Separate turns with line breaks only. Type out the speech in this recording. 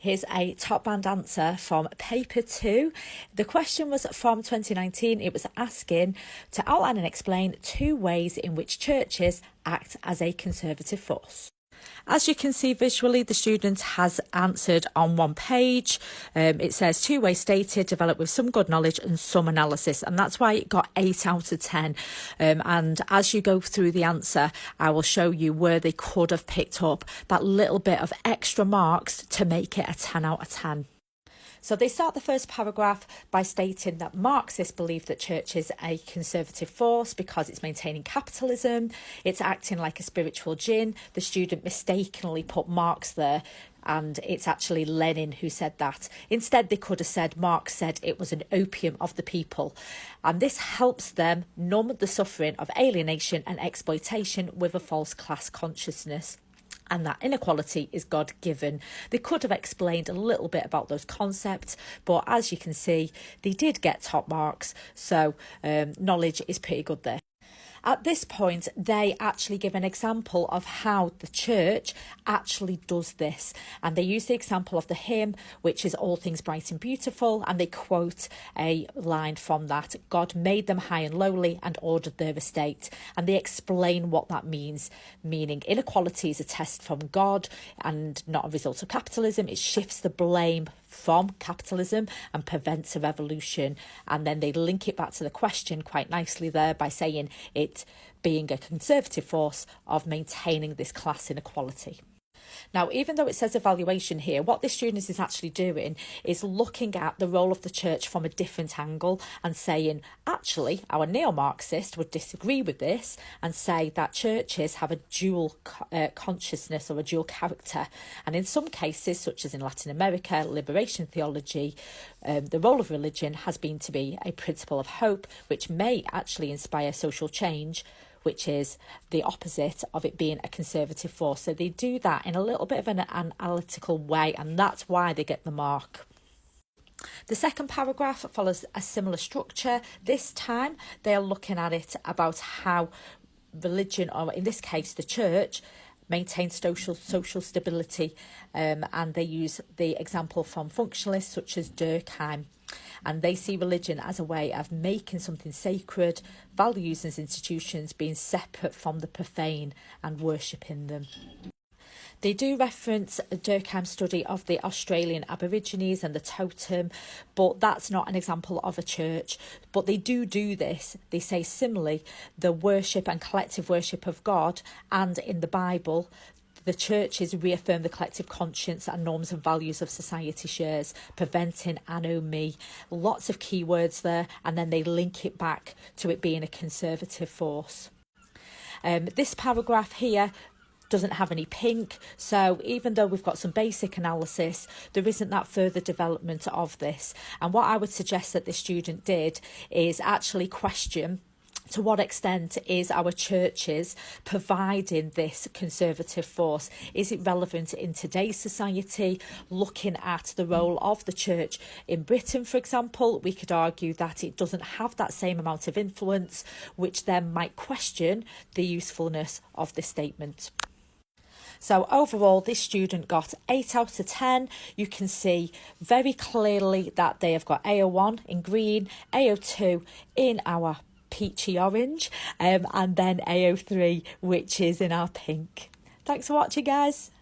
Here's a top band answer from paper 2. The question was from 2019. It was asking to outline and explain 2 ways in which churches act as a conservative force. As you can see visually, the student has answered on 1 page. It says 2 ways stated, developed with some good knowledge and some analysis. And that's why it got 8 out of 10. And as you go through the answer, I will show you where they could have picked up that little bit of extra marks to make it a 10 out of 10. So they start the first paragraph by stating that Marxists believe that church is a conservative force because it's maintaining capitalism, it's acting like a spiritual djinn. The student mistakenly put Marx there, and it's actually Lenin who said that. Instead, they could have said Marx said it was an opium of the people. And this helps them numb the suffering of alienation and exploitation with a false class consciousness. And that inequality is God-given. They could have explained a little bit about those concepts, but as you can see, they did get top marks, so knowledge is pretty good there. At this point, they actually give an example of how the church actually does this. And they use the example of the hymn, which is all things bright and beautiful. And they quote a line from that. God made them high and lowly and ordered their estate. And they explain what that means, meaning inequality is a test from God and not a result of capitalism. It shifts the blame from capitalism and prevents a revolution. And then they link it back to the question quite nicely there by saying it being a conservative force of maintaining this class inequality. Now, even though it says evaluation here, what this student is actually doing is looking at the role of the church from a different angle and saying, actually, our neo-Marxist would disagree with this and say that churches have a dual consciousness or a dual character. And in some cases, such as in Latin America, liberation theology, the role of religion has been to be a principle of hope, which may actually inspire social change, which is the opposite of it being a conservative force. So they do that in a little bit of an analytical way, and that's why they get the mark. The second paragraph follows a similar structure. This time they are looking at it about how religion, or in this case the church, maintains social stability, and they use the example from functionalists such as Durkheim. And they see religion as a way of making something sacred, values and institutions being separate from the profane and worshipping them. They do reference a Durkheim study of the Australian Aborigines and the totem, but that's not an example of a church. But they do this. They say similarly, the worship and collective worship of God, and in the Bible, the churches reaffirm the collective conscience and norms and values of society shares, preventing anomie. Lots of keywords there, and then they link it back to it being a conservative force. This paragraph here doesn't have any pink, so even though we've got some basic analysis, there isn't that further development of this. And what I would suggest that this student did is actually question, to what extent is our churches providing this conservative force? Is it relevant in today's society? Looking at the role of the church in Britain, for example, we could argue that it doesn't have that same amount of influence, which then might question the usefulness of this statement. So overall, this student got 8 out of 10. You can see very clearly that they have got AO1 in green, AO2 in our peachy orange, and then AO3, which is in our pink. Thanks for watching, guys.